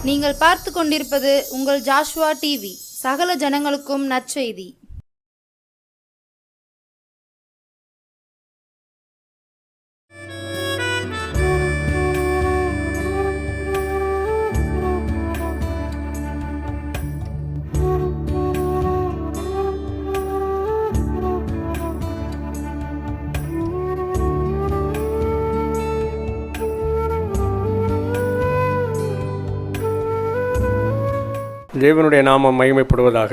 நீங்கள் பார்த்து கொண்டிருப்பது உங்கள் ஜாஷ்வா டிவி. சகல ஜனங்களுக்கும் நற்செய்தி. தேவனுடைய நாமம் மகிமைப்படுவதாக.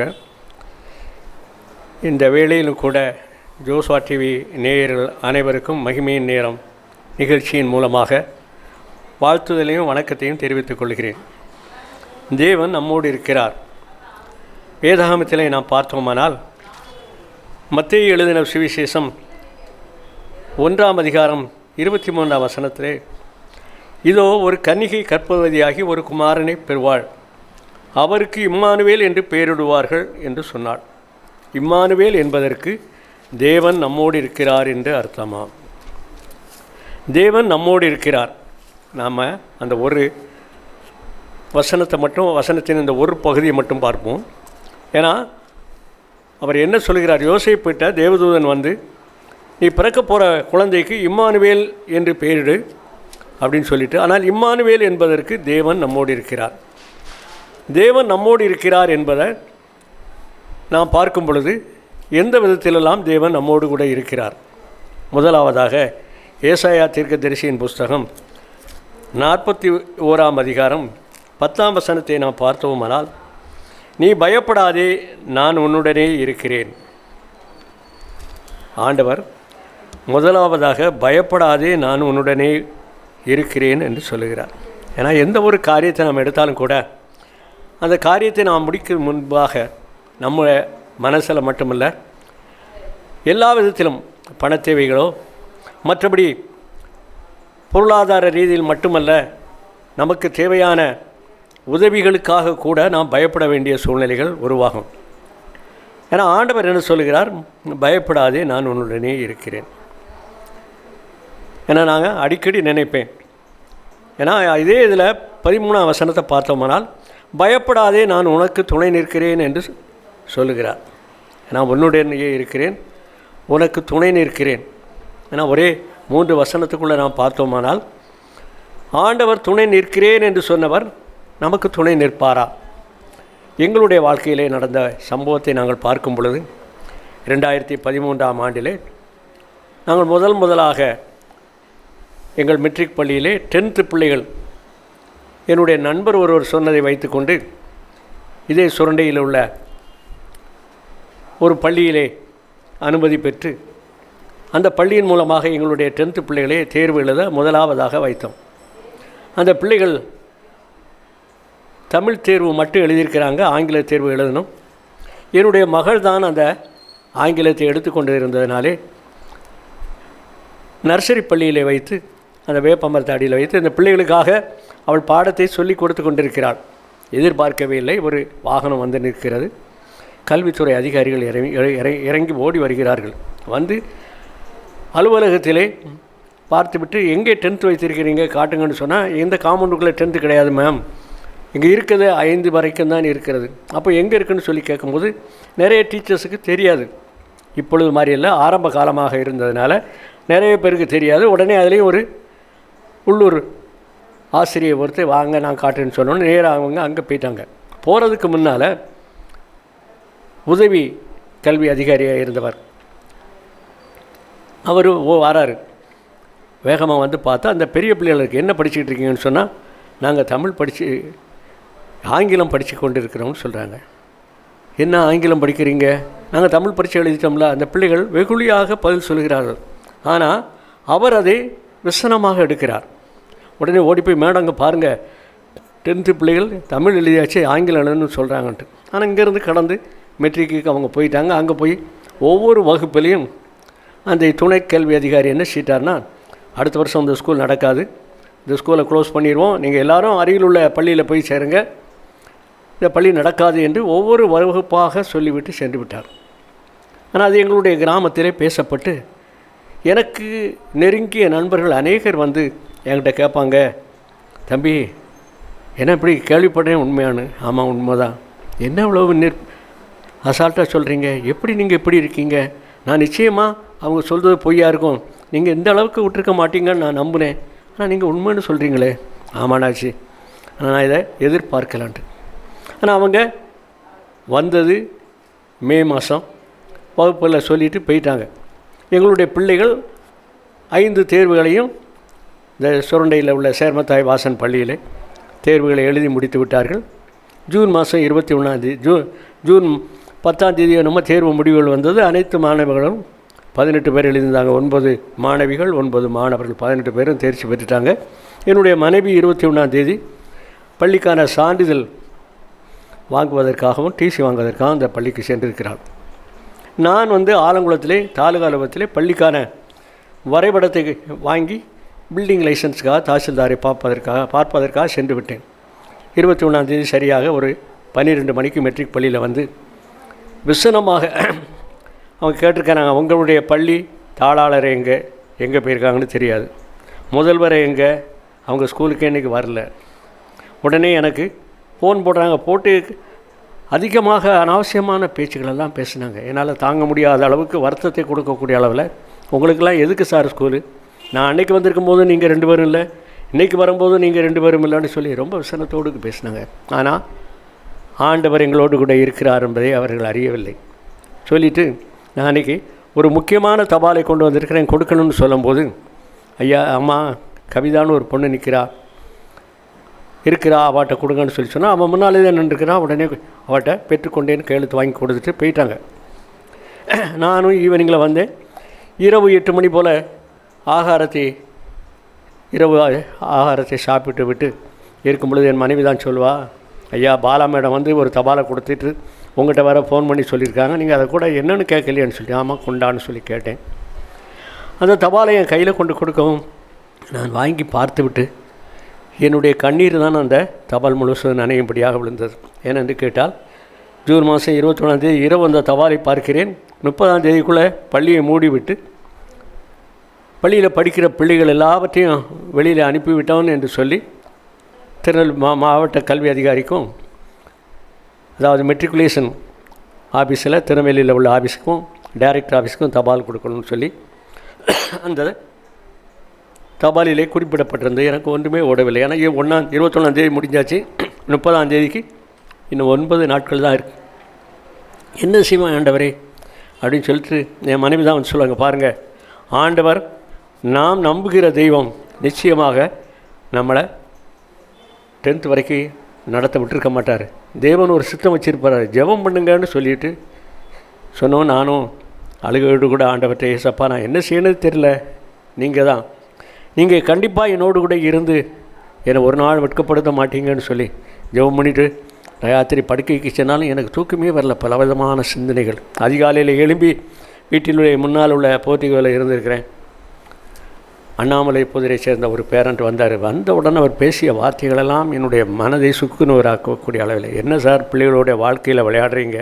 இந்த வேளையிலும் கூட ஜோஸ்வா டிவி நேயர்கள் அனைவருக்கும் மகிமையின் நேரம் நிகழ்ச்சியின் மூலமாக வாழ்த்துதலையும் வணக்கத்தையும் தெரிவித்துக் கொள்கிறேன். தேவன் நம்மோடு இருக்கிறார். வேதாகமத்திலே நாம் பார்த்தோமானால் மத்தேயு எழுதின சுவிசேஷம் 1ஆம் அதிகாரம் 23ஆம் வசனத்திலே, இதோ ஒரு கன்னிகை கர்ப்பவதியாகி ஒரு குமாரனை பெறுவாள், அவருக்கு இம்மானுவேல் என்று பெயரிடுவார்கள் என்று சொன்னாள். இம்மானுவேல் என்பதற்கு தேவன் நம்மோடு இருக்கிறார் என்று அர்த்தமாம். தேவன் நம்மோடு இருக்கிறார். நாம் அந்த ஒரு வசனத்தின் இந்த ஒரு பகுதியை மட்டும் பார்ப்போம். ஏன்னா அவர் என்ன சொல்கிறார், யோசேப்பிட்ட தேவதூதன் வந்து, நீ பிறக்க போகிற குழந்தைக்கு இம்மானுவேல் என்று பெயரிடு அப்படின்னு சொல்லிட்டு, ஆனால் இம்மானுவேல் என்பதற்கு தேவன் நம்மோடு இருக்கிறார். தேவன் நம்மோடு இருக்கிறார் என்பதை நாம் பார்க்கும் பொழுது எந்த விதத்திலெல்லாம் தேவன் நம்மோடு கூட இருக்கிறார். முதலாவதாக ஏசாயா தீர்க்கதரிசியின் புஸ்தகம் 41ஆம் அதிகாரம் 10ஆம் வசனத்தை நாம் பார்த்தோமானால், நீ பயப்படாதே, நான் உன்னுடனே இருக்கிறேன். ஆண்டவர் முதலாவதாக பயப்படாதே, நான் உன்னுடனே இருக்கிறேன் என்று சொல்லுகிறார். ஏன்னா எந்த ஒரு காரியத்தை நாம் எடுத்தாலும் கூட அந்த காரியத்தை நாம் முடிக்கும் முன்பாக நம்ம மனசில் மட்டுமல்ல, எல்லா விதத்திலும் பண தேவைகளோ மற்றபடி பொருளாதார ரீதியில் மட்டுமல்ல, நமக்கு தேவையான உதவிகளுக்காக கூட நாம் பயப்பட வேண்டிய சூழ்நிலைகள் உருவாகும். ஏன்னா ஆண்டவர் என்ன சொல்லுகிறார், பயப்படாதே, நான் உன்னுடனே இருக்கிறேன். ஏன்னா நாங்கள் அடிக்கடி நினைப்பேன், ஏன்னா இதே இதில் 13ஆம் வசனத்தை பார்த்தோம்னால், பயப்படாதே, நான் உனக்கு துணை நிற்கிறேன் என்று சொல்லுகிறார். நான் உன்னுடனேயே இருக்கிறேன், உனக்கு துணை நிற்கிறேன். ஏன்னா ஒரே 3 வசனத்துக்குள்ளே நாம் பார்த்தோமானால், ஆண்டவர் துணை நிற்கிறேன் என்று சொன்னவர் நமக்கு துணை நிற்பாரா? எங்களுடைய வாழ்க்கையிலே நடந்த சம்பவத்தை நாங்கள் பார்க்கும் பொழுது 2013ஆம் ஆண்டிலே நாங்கள் முதலாக எங்கள் மெட்ரிக் பள்ளியிலே 10th பிள்ளைகள், என்னுடைய நண்பர் ஒருவர் சொன்னதை வைத்துக்கொண்டு இதே சுரண்டையில் உள்ள ஒரு பள்ளியிலே அனுமதி பெற்று அந்த பள்ளியின் மூலமாக எங்களுடைய 10th பிள்ளைகளே தேர்வு எழுத முதலாவதாக வைத்தோம். அந்த பிள்ளைகள் தமிழ் தேர்வு மட்டும் எழுதியிருக்கிறாங்க, ஆங்கில தேர்வு எழுதணும். என்னுடைய மகள் தான் அந்த ஆங்கிலத்தை எடுத்துக்கொண்டு இருந்ததினாலே நர்சரி பள்ளியிலே வைத்து, அந்த வேப்பமரத்தடியில் வைத்து அந்த பிள்ளைகளுக்காக அவள் பாடத்தை சொல்லி கொடுத்து கொண்டிருக்கிறாள். எதிர்பார்க்கவே இல்லை, ஒரு வாகனம் வந்து நிற்கிறது. கல்வித்துறை அதிகாரிகள் இறங்கி ஓடி வருகிறார்கள். வந்து அலுவலகத்திலே பார்த்துவிட்டு, எங்கே 10th வைத்திருக்கிறீங்க காட்டுங்கன்னு சொன்னால், எந்த காம்பவுண்டுக்குள்ளே 10th கிடையாது மேம், இங்கே இருக்கிறது 5 வரைக்கும் தான் இருக்கிறது. அப்போ எங்கே இருக்குதுன்னு சொல்லி கேட்கும்போது நிறைய டீச்சர்ஸுக்கு தெரியாது. இப்பொழுது மாதிரி இல்லை, ஆரம்ப காலமாக இருந்ததுனால நிறைய பேருக்கு தெரியாது. உடனே அதுலேயும் ஒரு உள்ளூர் ஆசிரியை பொறுத்து வாங்க நான் காட்டுன்னு சொன்னோன்னு நேராக அவங்க அங்கே போயிட்டாங்க. போகிறதுக்கு முன்னால் உதவி கல்வி அதிகாரியாக இருந்தவர் அவர் வராரு. வேகமாக வந்து பார்த்தா அந்த பெரிய பிள்ளைகளுக்கு என்ன படிச்சுக்கிட்டு இருக்கீங்கன்னு சொன்னால், நாங்கள் தமிழ் ஆங்கிலம் படித்து கொண்டு இருக்கிறோம்னு சொல்கிறாங்க. என்ன ஆங்கிலம் படிக்கிறீங்க? நாங்கள் தமிழ் பரீட்சை எழுதிட்டோம்ல. அந்த பிள்ளைகள் வெகுளியாக பதில் சொல்கிறார்கள். ஆனால் அவர் அதை விசனமாக எடுக்கிறார். உடனே ஓடி போய், மேடம் அங்கே பாருங்கள், 10th பிள்ளைகள் தமிழ் எழுதியாச்சு, ஆங்கிலம் எழுதுன்னு சொல்கிறாங்கன்ட்டு. ஆனால் இங்கேருந்து கடந்து மெட்ரிக்கு அவங்க போயிட்டாங்க. அங்கே போய் ஒவ்வொரு வகுப்புலேயும் அந்த துணை கல்வி அதிகாரி என்ன செய்யிட்டார்னா, அடுத்த வருஷம் இந்த ஸ்கூல் நடக்காது, இந்த ஸ்கூலை க்ளோஸ் பண்ணிடுவோம், நீங்கள் எல்லோரும் அருகில் உள்ள பள்ளியில் போய் சேருங்க, இந்த பள்ளி நடக்காது என்று ஒவ்வொரு வகுப்பாக சொல்லிவிட்டு சென்று விட்டார். ஆனால் அது எங்களுடைய கிராமத்திலே பேசப்பட்டு, எனக்கு நெருங்கிய நண்பர்கள் அநேகர் வந்து என்கிட்ட கேட்பாங்க, தம்பி ஏன்னா இப்படி கேள்விப்படுறேன் உண்மையானு. ஆமாம் உண்மைதான். என்ன இவ்வளோ அசால்ட்டாக சொல்கிறீங்க, எப்படி நீங்கள் எப்படி இருக்கீங்க? நான் நிச்சயமாக அவங்க சொல்கிறது பொய்யா இருக்கும், நீங்கள் இந்த அளவுக்கு விட்டுருக்க மாட்டீங்கன்னு நான் நம்புனேன். ஆனால் நீங்கள் உண்மைன்னு சொல்கிறீங்களே. ஆமாண்ணாச்சு, நான் இதை எதிர்பார்க்கலான்ட்டு. ஆனால் அவங்க வந்தது மே மாதம் வகுப்பில் சொல்லிவிட்டு போயிட்டாங்க. எங்களுடைய பிள்ளைகள் 5 தேர்வுகளையும் இந்த சுரண்டையில் உள்ள சேர்மத்தாய் வாசன் பள்ளியில் தேர்வுகளை எழுதி முடித்து விட்டார்கள். ஜூன் மாதம் 21 ஜூன் 10 நம்ம தேர்வு முடிவுகள் வந்தது. அனைத்து மாணவர்களும் 18 பேர் எழுதியிருந்தாங்க. 9 மாணவிகள் 9 மாணவர்கள் 18 பேரும் தேர்ச்சி பெற்றுட்டாங்க. என்னுடைய மனைவி 21 பள்ளிக்கான சான்றிதழ் வாங்குவதற்காகவும் டிசி வாங்குவதற்காகவும் அந்த பள்ளிக்கு சென்றிருக்கிறாள். நான் ஆலங்குளத்திலே தாலுகா அலுவலகத்திலே பள்ளிக்கான வரைபடத்தை வாங்கி பில்டிங் லைசன்ஸுக்காக தாசில்தாரை பார்ப்பதற்காக சென்று விட்டேன். 21 சரியாக ஒரு 12 மணிக்கு மெட்ரிக் பள்ளியில் விசனமாக அவங்க கேட்டிருக்காங்க, உங்களுடைய பள்ளி தாளாளர் எங்கே போயிருக்காங்கன்னு தெரியாது, முதல்வரை எங்கே, அவங்க ஸ்கூலுக்கு இன்றைக்கி வரல. உடனே எனக்கு ஃபோன் போடுறாங்க. போட்டு அதிகமாக அனாவசியமான பேச்சுக்களெல்லாம் பேசினாங்க. என்னால் தாங்க முடியாத அளவுக்கு வருத்தத்தை கொடுக்கக்கூடிய அளவில், உங்களுக்கெல்லாம் எதுக்கு சார் ஸ்கூலு, நான் அன்றைக்கி வந்திருக்கும் போது நீங்கள் 2 பேரும் இல்லை, இன்றைக்கி வரும்போது நீங்கள் 2 பேரும் இல்லைன்னு சொல்லி ரொம்ப விசனத்தோடு பேசினாங்க. ஆனால் ஆண்டவர் எங்களோடு கூட இருக்கிறார் என்பதை அவர்கள் அறியவில்லை. சொல்லிவிட்டு நான் அன்றைக்கி ஒரு முக்கியமான தபாலை கொண்டு வந்திருக்கிறேன், கொடுக்கணும்னு சொல்லும்போது, ஐயா அம்மா கவிதான்னு ஒரு பொண்ணு இருக்கிறா அவட்ட கொடுங்கன்னு சொல்லி சொன்னால், அவன் முன்னாலே தான் நின்றுருக்கிறான். உடனே அவட்ட பெற்றுக்கொண்டேன்னு கையெழுத்து வாங்கி கொடுத்துட்டு போயிட்டாங்க. நானும் ஈவினிங்கில் வந்தேன். இரவு 8 மணி போல் இரவு ஆகாரத்தை சாப்பிட்டு விட்டு இருக்கும் பொழுது என் மனைவி தான் சொல்வா, ஐயா பாலா மேடம் ஒரு தபாலை கொடுத்துட்டு உங்கள்கிட்ட வேறு ஃபோன் பண்ணி சொல்லியிருக்காங்க, நீங்கள் அதை கூட என்னென்னு கேட்கலையான்னு சொல்லி. ஆமாம் கொண்டான்னு சொல்லி கேட்டேன். அந்த தபாலை என் கையில் கொண்டு கொடுக்கவும் நான் வாங்கி பார்த்து விட்டு என்னுடைய கண்ணீர் தான் அந்த தபால் முழுசும் நனையும்படியாக விழுந்தது. ஏனென்று கேட்டால், ஜூன் மாதம் 21 இரவு அந்த தபாலை பார்க்கிறேன். 30 பள்ளியை மூடிவிட்டு பள்ளியில் படிக்கிற பிள்ளைகள் எல்லாவற்றையும் வெளியில் அனுப்பிவிட்டோம் என்று சொல்லி திருநெல்வேலி மாவட்ட கல்வி அதிகாரிக்கும், அதாவது மெட்ரிகுலேஷன் ஆஃபீஸில் திருநெல்வேலியில் உள்ள ஆஃபீஸுக்கும் டைரக்டர் ஆஃபீஸுக்கும் தபால் கொடுக்கணும்னு சொல்லி அந்த தபாலிலே குறிப்பிடப்பட்டிருந்தது. எனக்கு ஒன்றுமே ஓடவில்லை. ஏன்னா 21 முடிஞ்சாச்சு, 30 இன்னும் 9 நாட்கள் தான் இருக்குது. என்ன செய்வோம் ஆண்டவரே அப்படின்னு சொல்லிட்டு என் மனைவி தான் சொல்லுவாங்க, பாருங்கள் ஆண்டவர் நாம் நம்புகிற தெய்வம் நிச்சயமாக நம்மளை 10th வரைக்கும் நடத்த விட்டுருக்க மாட்டார். தேவன் ஒரு சித்தம் வச்சுருப்பார், ஜெபம் பண்ணுங்கன்னு சொல்லிட்டு சொன்னோம். நானும் அழுகையோடு கூட ஆண்டவர்கிட்ட, ஏசப்பா நான் என்ன செய்யணும்னு தெரில, நீங்கள் கண்டிப்பாக என்னோடு கூட இருந்து என்னை ஒரு நாள் வெட்கப்படுத்த மாட்டீங்கன்னு சொல்லி ஜெபம் பண்ணிவிட்டு ராத்திரி படுக்கைக்கு சென்னாலும் எனக்கு தூக்கமே வரல. பலவிதமான சிந்தனைகள். அதிகாலையில் எழும்பி வீட்டிலுடைய முன்னால் உள்ள போர்ட்டிகளில் இருந்திருக்கிறேன். அண்ணாமலை புதிரை சேர்ந்த ஒரு பேரண்ட் வந்த உடனே அவர் பேசிய வார்த்தைகளெல்லாம் என்னுடைய மனதை சுக்குநூறாக்கக்கூடிய அளவில், என்ன சார் பிள்ளைகளுடைய வாழ்க்கையில் விளையாடுறீங்க,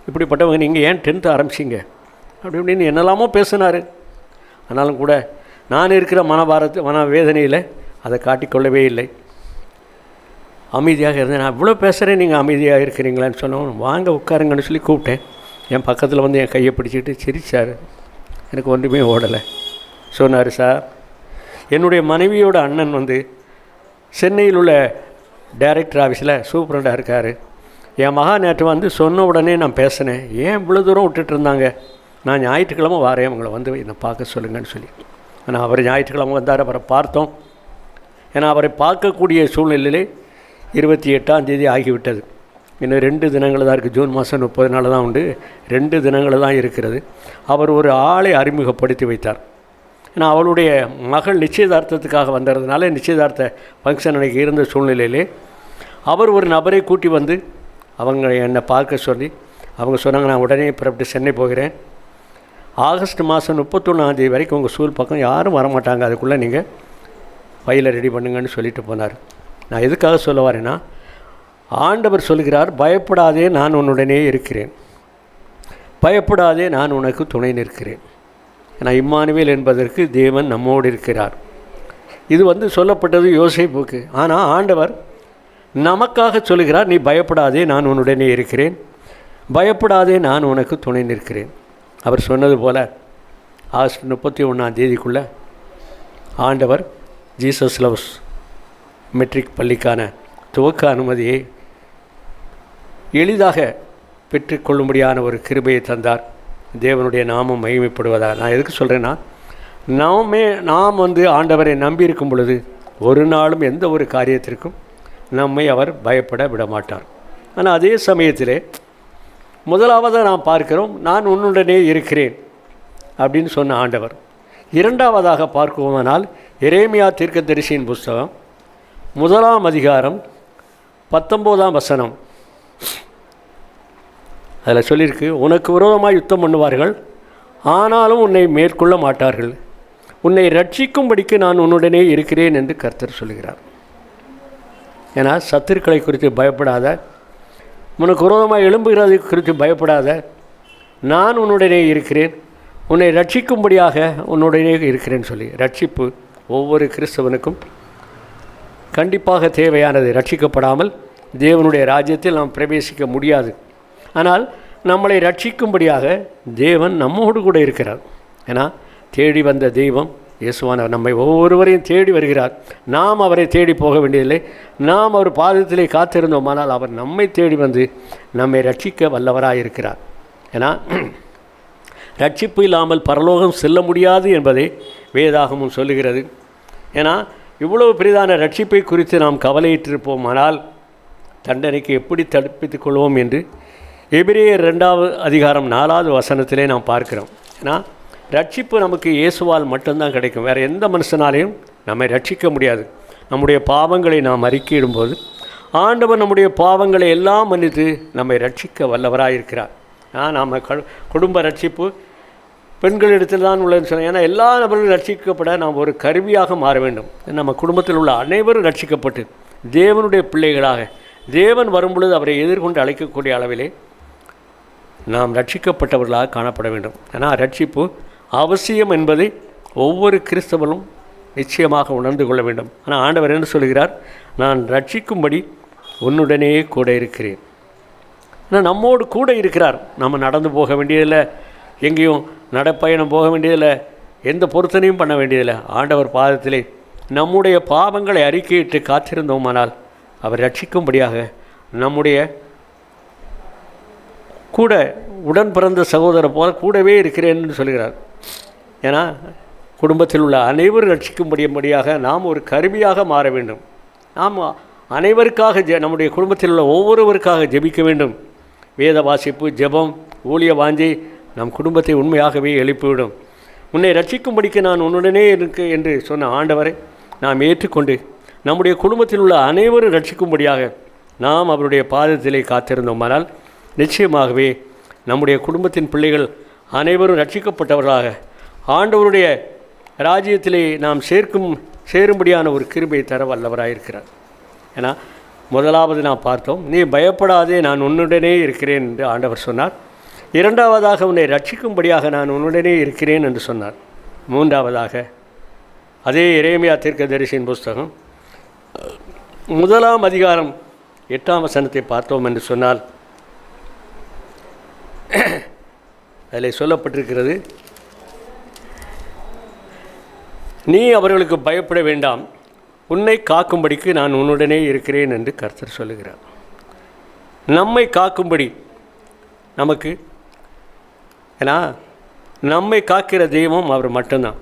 இப்படிப்பட்டவங்க நீங்கள் ஏன் 10th ஆரம்பிச்சிங்க அப்படி இப்படின்னு என்னெல்லாமோ பேசினார். ஆனாலும் கூட நான் இருக்கிற மன வேதனையில் அதை காட்டிக்கொள்ளவே இல்லை. அமைதியாக இருந்தேன். நான் இவ்வளோ பேசுகிறேன், நீங்கள் அமைதியாக இருக்கிறீங்களான்னு சொன்னோம். வாங்க உட்காருங்கன்னு சொல்லி கூப்பிட்டேன். என் பக்கத்தில் என் கையை பிடிச்சிக்கிட்டு சிரித்தார். எனக்கு ஒன்றுமே ஓடலை. சொன்னார், சார் என்னுடைய மனைவியோட அண்ணன் சென்னையில் உள்ள டைரக்டர் ஆஃபீஸில் சூப்பரண்டாக இருக்கார். என் மகா நேற்று சொன்ன உடனே நான் பேசினேன், ஏன் இவ்வளோ தூரம் விட்டுட்டு இருந்தாங்க, நான் ஞாயிற்றுக்கிழமை வாரேன் உங்களை என்னை பார்க்க சொல்லுங்கன்னு சொல்லி. ஆனால் அவர் ஞாயிற்றுக்கிழமை வந்தார். அவரை பார்த்தோம். ஏன்னா அவரை பார்க்கக்கூடிய சூழ்நிலையிலே 28 ஆகிவிட்டது. இன்னும் 2 தினங்கள் தான் இருக்குது. ஜூன் மாதம் 30 நாள் தான் உண்டு. 2 தினங்கள் தான் இருக்கிறது. அவர் ஒரு ஆளை அறிமுகப்படுத்தி வைத்தார். ஏன்னா அவளுடைய மகள் நிச்சயதார்த்தத்துக்காக வந்ததுனால நிச்சயதார்த்த ஃபங்க்ஷன் அன்றைக்கி இருந்த சூழ்நிலையிலே அவர் ஒரு நபரை கூட்டி அவங்க என்னை பார்க்க சொல்லி அவங்க சொன்னாங்க, நான் உடனே புறப்பட்டு சென்னை போகிறேன், ஆகஸ்ட் மாதம் 31 வரைக்கும் உங்கள் ஸ்கூல் பக்கம் யாரும் வரமாட்டாங்க, அதுக்குள்ளே நீங்கள் ஃபைலை ரெடி பண்ணுங்கன்னு சொல்லிட்டு போனார். நான் எதுக்காக சொல்ல வரேன்னா, ஆண்டவர் சொல்கிறார், பயப்படாதே நான் உன்னுடனே இருக்கிறேன், பயப்படாதே நான் உனக்கு துணை நிற்கிறேன். ஏன்னா இம்மானுவேல் என்பதற்கு தேவன் நம்மோடு இருக்கிறார். இது சொல்லப்பட்டது யோசேப்புக்கு. ஆனால் ஆண்டவர் நமக்காக சொல்லுகிறார், நீ பயப்படாதே, நான் உன்னுடனே இருக்கிறேன், பயப்படாதே, நான் உனக்கு துணை நிற்கிறேன். அவர் சொன்னது போல் ஆகஸ்ட் 31 ஆண்டவர் ஜீசஸ் லவ்ஸ் மெட்ரிக் பள்ளிக்கான துவக்க அனுமதியை எளிதாக பெற்றுக்கொள்ளும்படியான ஒரு கிருபையை தந்தார். தேவனுடைய நாமம் மகிமைப்படுவதாக. நான் எதுக்கு சொல்கிறேன்னா, நாம் ஆண்டவரை நம்பியிருக்கும் பொழுது ஒரு நாளும் எந்த ஒரு காரியத்திற்கும் நம்மை அவர் பயப்பட விட மாட்டார். ஆனால் அதே சமயத்திலே முதலாவதாக நாம் பார்க்கிறோம், நான் உன்னுடனே இருக்கிறேன் அப்படின்னு சொன்ன ஆண்டவர். இரண்டாவதாக பார்க்குவோமானால் எரேமியா தீர்க்கதரிசியின் புஸ்தகம் 1 அதிகாரம் 19 அதில் சொல்லியிருக்கு, உனக்கு விரோதமாக யுத்தம் பண்ணுவார்கள், ஆனாலும் உன்னை மேற்கொள்ள மாட்டார்கள், உன்னை ரட்சிக்கும்படிக்கு நான் உன்னுடனே இருக்கிறேன் என்று கர்த்தர் சொல்கிறார். ஏன்னா சத்துருக்களை குறித்து பயப்படாத, உனக்கு விரோதமாக எழும்புகிறது குறித்து பயப்படாத, நான் உன்னுடனே இருக்கிறேன், உன்னை ரட்சிக்கும்படியாக உன்னுடனே இருக்கிறேன்னு சொல்லி. ரட்சிப்பு ஒவ்வொரு கிறிஸ்தவனுக்கும் கண்டிப்பாக தேவையானது. ரட்சிக்கப்படாமல் தேவனுடைய ராஜ்யத்தில் நாம் பிரவேசிக்க முடியாது. ஆனால் நம்மளை ரட்சிக்கும்படியாக தேவன் நம்மோடு கூட இருக்கிறார். ஏன்னா தேடி வந்த தெய்வம் இயேசுவானவர் நம்மை ஒவ்வொருவரையும் தேடி வருகிறார். நாம் அவரை தேடி போக வேண்டியதில்லை. நாம் அவர் பாதத்திலே காத்திருந்தோமானால் அவர் நம்மை தேடி வந்து நம்மை ரட்சிக்க வல்லவராக இருக்கிறார். ஏன்னா ரட்சிப்பு இல்லாமல் பரலோகம் செல்ல முடியாது என்பதை வேதாகமும் சொல்லுகிறது. ஏன்னா இவ்வளவு பெரிதான ரட்சிப்பை குறித்து நாம் கவலையிட்டிருப்போமானால் தண்டனைக்கு எப்படி தடுப்பித்துக் கொள்வோம் என்று எபிரேயர் 2 அதிகாரம் 4 நாம் பார்க்கிறோம். ஏன்னா ரட்சிப்பு நமக்கு இயேசுவால் மட்டும்தான் கிடைக்கும். வேறு எந்த மனுஷனாலையும் நம்மை ரட்சிக்க முடியாது. நம்முடைய பாவங்களை நாம் அறிக்கையிடும்போது ஆண்டவர் நம்முடைய பாவங்களை எல்லாம் மன்னித்து நம்மை ரட்சிக்க வல்லவராக இருக்கிறார். நாம் குடும்ப ரட்சிப்பு பெண்களிடத்தில் தான் உள்ளதுன்னு சொன்னேன். ஏன்னா எல்லா நபர்களும் ரட்சிக்கப்பட நாம் ஒரு கருவியாக மாற வேண்டும். நம்ம குடும்பத்தில் உள்ள அனைவரும் ரட்சிக்கப்பட்டு தேவனுடைய பிள்ளைகளாக தேவன் வரும்பொழுது அவரை எதிர்கொண்டு அழைக்கக்கூடிய அளவிலே நாம் ரட்சிக்கப்பட்டவர்களாக காணப்பட வேண்டும். ஏன்னா ரட்சிப்பு அவசியம் என்பதை ஒவ்வொரு கிறிஸ்தவனும் நிச்சயமாக உணர்ந்து கொள்ள வேண்டும். ஆனால் ஆண்டவர் என்ன சொல்கிறார், நான் ரட்சிக்கும்படி உன்னுடனே கூட இருக்கிறேன். ஆனால் நம்மோடு கூட இருக்கிறார். நம்ம நடந்து போக வேண்டியதில்லை, எங்கேயும் நடப்பயணம் போக வேண்டியதில்லை, எந்த பொருத்தனையும் பண்ண வேண்டியதில்லை. ஆண்டவர் பாதத்திலே நம்முடைய பாவங்களை அறிக்கையிட்டு காத்திருந்தோமானால் அவர் ரட்சிக்கும்படியாக நம்முடைய கூட உடன் பிறந்த சகோதரர் போல கூடவே இருக்கிறேன்னு சொல்கிறார். ஏன்னா குடும்பத்தில் உள்ள அனைவரும் ரட்சிக்கும்படியாக நாம் ஒரு கருவியாக மாற வேண்டும். நாம் அனைவருக்காக நம்முடைய குடும்பத்தில் உள்ள ஒவ்வொருவருக்காக ஜெபிக்க வேண்டும். வேத வாசிப்பு, ஜெபம், ஊழிய வாஞ்சை நம் குடும்பத்தை உண்மையாகவே எழுப்பிவிடும். உன்னை ரட்சிக்கும்படிக்கு நான் உன்னுடனே இருக்கு என்று சொன்ன ஆண்டவரை நாம் ஏற்றுக்கொண்டு நம்முடைய குடும்பத்தில் உள்ள அனைவரும் ரட்சிக்கும்படியாக நாம் அவருடைய பாதத்திலே காத்திருந்தோமானால் நிச்சயமாகவே நம்முடைய குடும்பத்தின் பிள்ளைகள் அனைவரும் ரட்சிக்கப்பட்டவர்களாக ஆண்டவருடைய ராஜ்யத்திலே நாம் சேரும்படியான ஒரு கிருபை தர வல்லவராயிருக்கிறார். ஏன்னா முதலாவது நாம் பார்த்தோம், நீ பயப்படாதே, நான் உன்னுடனே இருக்கிறேன் என்று ஆண்டவர் சொன்னார். இரண்டாவதாக உன்னை ரட்சிக்கும்படியாக நான் உன்னுடனே இருக்கிறேன் என்று சொன்னார். மூன்றாவதாக அதே எரேமியா தீர்க்கதரிசியின் புஸ்தகம் 1 அதிகாரம் 8 பார்த்தோம் என்று சொன்னால் அதில் சொல்லப்பட்டிருக்கிறது, நீ அவர்களுக்கு பயப்பட வேண்டாம், உன்னை காக்கும்படிக்கு நான் உன்னுடனே இருக்கிறேன் என்று கர்த்தர் சொல்லுகிறார். நம்மை காக்கும்படி நமக்கு, ஏன்னா நம்மை காக்கிற தெய்வம் அவர் மட்டும்தான்.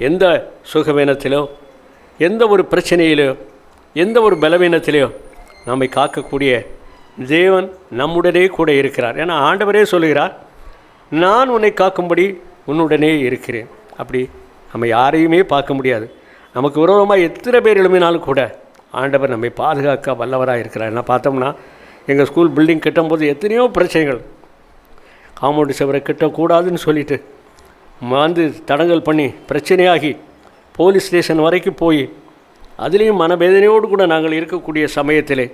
எந்த சுகவீனத்திலோ, எந்த ஒரு பிரச்சனையிலோ, எந்த ஒரு பலவீனத்திலோ நம்மை காக்கக்கூடிய தேவன் நம்முடனே கூட இருக்கிறார். ஏன்னா ஆண்டவரே சொல்லுகிறார், நான் உன்னை காக்கும்படி உன்னுடனே இருக்கிறேன். அப்படி நம்ம யாரையுமே பார்க்க முடியாது. நமக்கு விரோதமாக எத்தனை பேர் எழுப்பினாலும் கூட ஆண்டவர் நம்மை பாதுகாக்க வல்லவராக இருக்கிறார். என்ன பார்த்தோம்னா எங்கள் ஸ்கூல் பில்டிங் கட்டும்போது எத்தனையோ பிரச்சனைகள், காம்பவுண்டு சுவரை கட்டக்கூடாதுன்னு சொல்லிட்டு தடங்கல் பண்ணி பிரச்சனையாகி போலீஸ் ஸ்டேஷன் வரைக்கும் போய் அதுலேயும் மனவேதனையோடு கூட நாங்கள் இருக்கக்கூடிய சமயத்திலே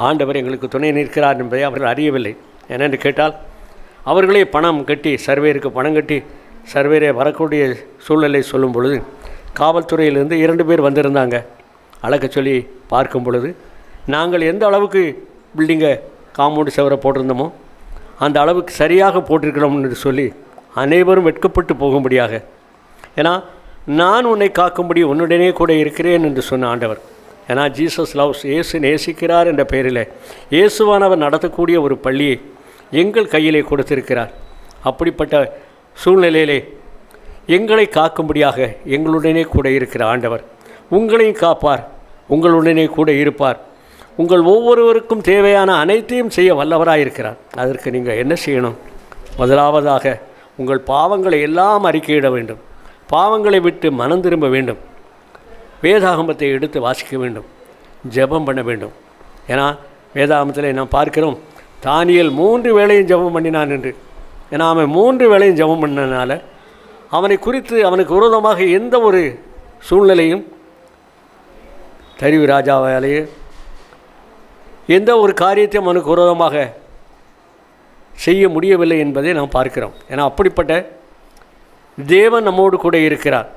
ஆண்டவர் எங்களுக்கு துணை நிற்கிறார் என்பதை அவர்கள் அறியவில்லை. ஏனென்று கேட்டால் அவர்களே பணம் கட்டி, சர்வேருக்கு பணம் கட்டி சர்வேரே வரக்கூடிய சூழ்நிலை சொல்லும் பொழுது காவல்துறையிலிருந்து 2 பேர் வந்திருந்தாங்க. அளக்க சொல்லி பார்க்கும் பொழுது நாங்கள் எந்த அளவுக்கு பில்டிங்கை காம்பவுண்டு சுவரை போட்டிருந்தோமோ அந்த அளவுக்கு சரியாக போட்டிருக்கிறோம்னு சொல்லி அனைவரும் வெட்கப்பட்டு போகும்படியாக, ஏன்னா நான் உன்னை காக்கும்படி உன்னுடனே கூட இருக்கிறேன் என்று சொன்ன ஆண்டவர். ஏன்னா ஜீசஸ் லவ்ஸ், இயேசு நேசிக்கிறார் என்ற பெயரில் இயேசுவானவர் நடத்தக்கூடிய ஒரு பள்ளியை எங்கள் கையிலே கொடுத்திருக்கிறார். அப்படிப்பட்ட சூழ்நிலையிலே எங்களை காக்கும்படியாக எங்களுடனே கூட இருக்கிற ஆண்டவர் உங்களையும் காப்பார், உங்களுடனே கூட இருப்பார். உங்கள் ஒவ்வொருவருக்கும் தேவையான அனைத்தையும் செய்ய வல்லவராயிருக்கிறார். அதற்கு நீங்கள் என்ன செய்யணும்? முதலாவதாக உங்கள் பாவங்களை எல்லாம் அறிக்கையிட வேண்டும். பாவங்களை விட்டு மனம் திரும்ப வேண்டும். வேதாகமத்தை எடுத்து வாசிக்க வேண்டும். ஜெபம் பண்ண வேண்டும். ஏன்னா வேதாகமத்தில் நாம் பார்க்கிறோம், தானியேல் 3 வேளையும் ஜெபம் பண்ணினான் என்று. ஏன்னா அவன் 3 வேளையும் ஜெபம் பண்ணனால அவனை குறித்து அவனுக்கு விரோதமாக எந்த ஒரு சூழ்நிலையும் தரிவு ராஜாவாலேயே எந்த ஒரு காரியத்தையும் அவனுக்கு விரோதமாக செய்ய முடியவில்லை என்பதை நாம் பார்க்கிறோம். ஏன்னா அப்படிப்பட்ட தேவன் நம்மோடு கூட இருக்கிறார்.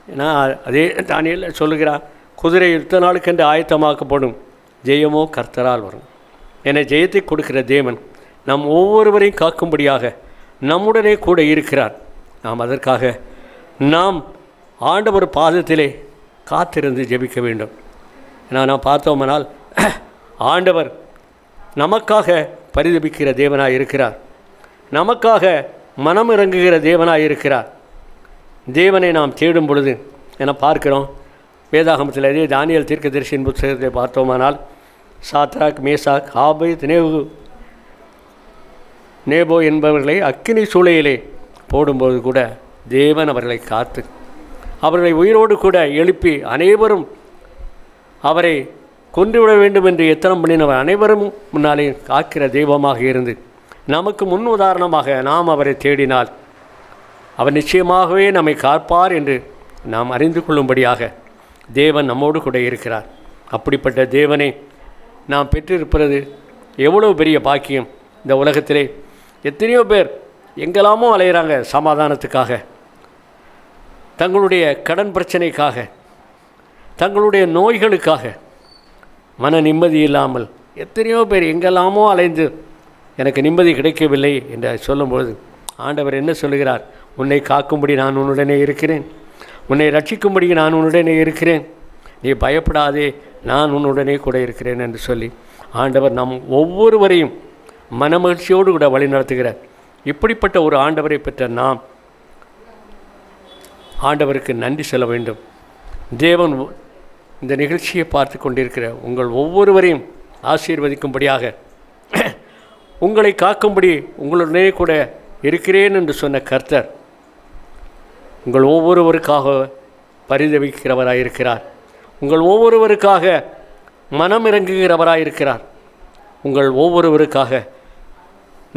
ஏன்னா அதே தானியேல் சொல்லுகிறார், குதிரை யுத்த நாளுக்கென்று ஆயத்தமாக்கப்படும், ஜெயமோ கர்த்தரால் வரும். என ஜெயத்தை கொடுக்கிற தேவன் நம் ஒவ்வொருவரையும் காக்கும்படியாக நம்முடனே கூட இருக்கிறார். நாம் அதற்காக நாம் ஆண்டவர் பாதத்திலே காத்திருந்து ஜெபிக்க வேண்டும். ஏன்னா நாம் பார்த்தோம்னால் ஆண்டவர் நமக்காக பரிதபிக்கிற தேவனாய் இருக்கிறார். நமக்காக மனம் இறங்குகிற தேவனாய் இருக்கிறார். தேவனை நாம் தேடும் பொழுது என பார்க்கிறோம். வேதாகமத்தில் அதே தானியேல் தீர்க்கதரிசியின் புத்தகத்தை பார்த்தோமானால் சாத்ராக், மேசாக், ஆபேத், நேபோ என்பவர்களை அக்கினி சூளையிலே போடும்போது கூட தேவன் அவர்களை காத்து அவர்களை உயிரோடு கூட எழுப்பி அனைவரும் அவரை கொன்றுவிட வேண்டும் என்று எத்தனம் பண்ணினவர் அனைவரும் முன்னாலே காக்கிற தெய்வமாக இருந்து நமக்கு முன் உதாரணமாக நாம் அவரை தேடினால் அவர் நிச்சயமாகவே நம்மை காப்பார் என்று நாம் அறிந்து கொள்ளும்படியாக தேவன் நம்மோடு கூட இருக்கிறார். அப்படிப்பட்ட தேவனை நாம் பெற்றிருப்பது எவ்வளோ பெரிய பாக்கியம். இந்த உலகத்திலே எத்தனையோ பேர் எங்கெல்லாமோ அலைகிறாங்க, சமாதானத்துக்காக, தங்களுடைய கடன் பிரச்சனைக்காக, தங்களுடைய நோய்களுக்காக, மன நிம்மதி இல்லாமல் எத்தனையோ பேர் எங்கெல்லாமோ அலைந்து எனக்கு நிம்மதி கிடைக்கவில்லை என்று சொல்லும்போது ஆண்டவர் என்ன சொல்லுகிறார்? உன்னை காக்கும்படி நான் உன்னுடனே இருக்கிறேன், உன்னை ரட்சிக்கும்படி நான் உன்னுடனே இருக்கிறேன், நீ பயப்படாதே, நான் உன்னுடனே கூட இருக்கிறேன் என்று சொல்லி ஆண்டவர் நம் ஒவ்வொருவரையும் மனமகிழ்ச்சியோடு கூட வழி நடத்துகிறார். இப்படிப்பட்ட ஒரு ஆண்டவரை பெற்ற நாம் ஆண்டவருக்கு நன்றி சொல்ல வேண்டும். தேவன் இந்த நிகழ்ச்சியை பார்த்து கொண்டிருக்கிற உங்கள் ஒவ்வொருவரையும் ஆசீர்வதிக்கும்படியாக, உங்களை காக்கும்படி உங்களுடனே கூட இருக்கிறேன் என்று சொன்ன கர்த்தர் உங்கள் ஒவ்வொருவருக்காக பரிதவிக்கிறவராயிருக்கிறார். உங்கள் ஒவ்வொருவருக்காக மனம் இறங்குகிறவராயிருக்கிறார். உங்கள் ஒவ்வொருவருக்காக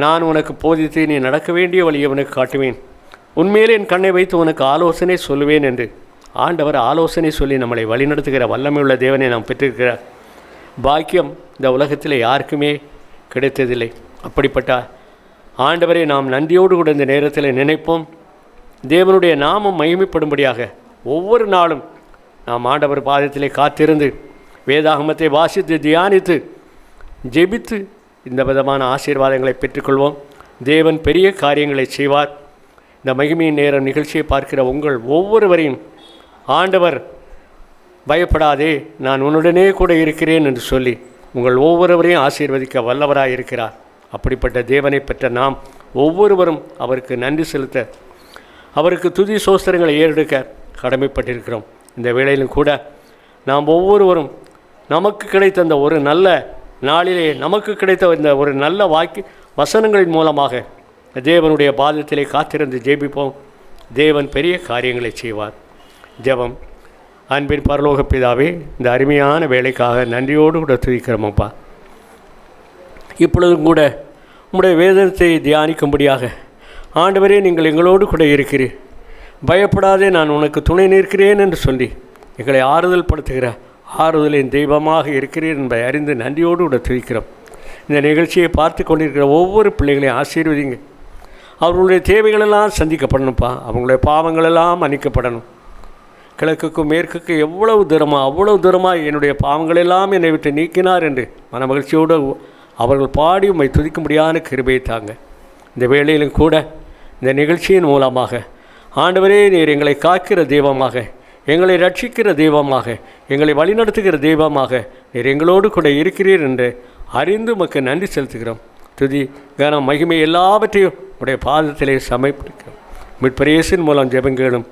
நான் உனக்கு போதித்து நீ நடக்க வேண்டிய வழியை உனக்கு காட்டுவேன், உண்மையிலே என் கண்ணை வைத்து உனக்கு ஆலோசனை சொல்லுவேன் என்று ஆண்டவர் ஆலோசனை சொல்லி நம்மளை வழிநடத்துகிற வல்லமையுள்ள தேவனை நாம் பெற்றிருக்கிறார். பாக்கியம் இந்த உலகத்தில் யாருக்குமே கிடைத்ததில்லை. அப்படிப்பட்ட ஆண்டவரை நாம் நன்றியோடு கூட இந்த நேரத்தில் நினைப்போம். தேவனுடைய நாமம் மகிமைப்படும்படியாக ஒவ்வொரு நாளும் நாம் ஆண்டவர் பாதத்திலே காத்திருந்து வேதாகமத்தை வாசித்து தியானித்து ஜெபித்து இந்த விதமான ஆசீர்வாதங்களை பெற்றுக்கொள்வோம். தேவன் பெரிய காரியங்களை செய்வார். இந்த மகிமையின் நேரம் நிகழ்ச்சியை பார்க்கிற உங்கள் ஒவ்வொருவரையும் ஆண்டவர் பயப்படாதே, நான் உன்னுடனே கூட இருக்கிறேன் என்று சொல்லி உங்கள் ஒவ்வொருவரையும் ஆசீர்வதிக்க வல்லவராக இருக்கிறார். அப்படிப்பட்ட தேவனை பெற்ற நாம் ஒவ்வொருவரும் அவருக்கு நன்றி செலுத்த, அவருக்கு துதி சோஸ்திரங்களை ஏறெடுக்க கடமைப்பட்டிருக்கிறோம். இந்த வேளையிலும் கூட நாம் ஒவ்வொருவரும் நமக்கு கிடைத்த அந்த ஒரு நல்ல நாளிலே நமக்கு கிடைத்த இந்த ஒரு நல்ல வசனங்களின் மூலமாக தேவனுடைய பாதத்திலே காத்திருந்து ஜெபிப்போம். தேவன் பெரிய காரியங்களை செய்வார். ஜெபம். அன்பின் பரலோக பிதாவே, இந்த அருமையான வேலைக்காக நன்றியோடு கூட துதிக்கிறோமப்பா. இப்பொழுதும் கூட உம்முடைய வேதத்தை தியானிக்கும்படியாக ஆண்டவரே நீங்கள் எங்களோடு கூட இருக்கிறீர், பயப்படாதே நான் உனக்கு துணை நிற்கிறேன் என்று சொல்லி எங்களை ஆறுதல் படுத்துகிற ஆறுதலின் தெய்வமாக இருக்கிறீர் என்பதை அறிந்து நன்றியோடு கூட துதிக்கிறோம். இந்த நிகழ்ச்சியை பார்த்து கொண்டிருக்கிற ஒவ்வொரு பிள்ளைகளையும் ஆசீர்வதிங்க. அவர்களுடைய தேவைகளெல்லாம் சந்திக்கப்படணும்ப்பா. அவங்களுடைய பாவங்களெல்லாம் மன்னிக்கப்படணும். கிழக்குக்கும் மேற்குக்கும் எவ்வளவு தூரமாக அவ்வளவு தூரமாக என்னுடைய பாவங்களெல்லாம் என்னை விட்டு நீக்கினார் என்று மன மகிழ்ச்சியோடு அவர்கள் பாடி உம்மை துதிக்க முடியாத கிருபையை தாங்க. இந்த வேளையிலும் கூட இந்த நிகழ்ச்சியின் மூலமாக ஆண்டவரே, நீர் எங்களை காக்கிற தெய்வமாக, எங்களை ரட்சிக்கிற தெய்வமாக, எங்களை வழிநடத்துகிற தெய்வமாக நீர் எங்களோடு கூட இருக்கிறீர் என்று அறிந்து உமக்கு நன்றி செலுத்துகிறோம். துதி கனம் மகிமை எல்லாவற்றையும் உடைய பாதத்திலே சமர்ப்பிக்கிறோம். மீட்பர் இயேசுவின் மூலம் ஜெபங்களும்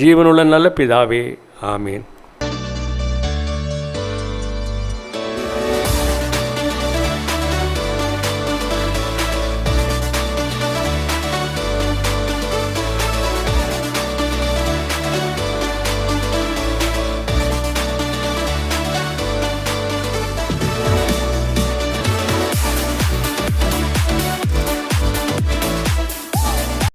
ஜீவனுள்ள நல்ல பிதாவே, ஆமீன்.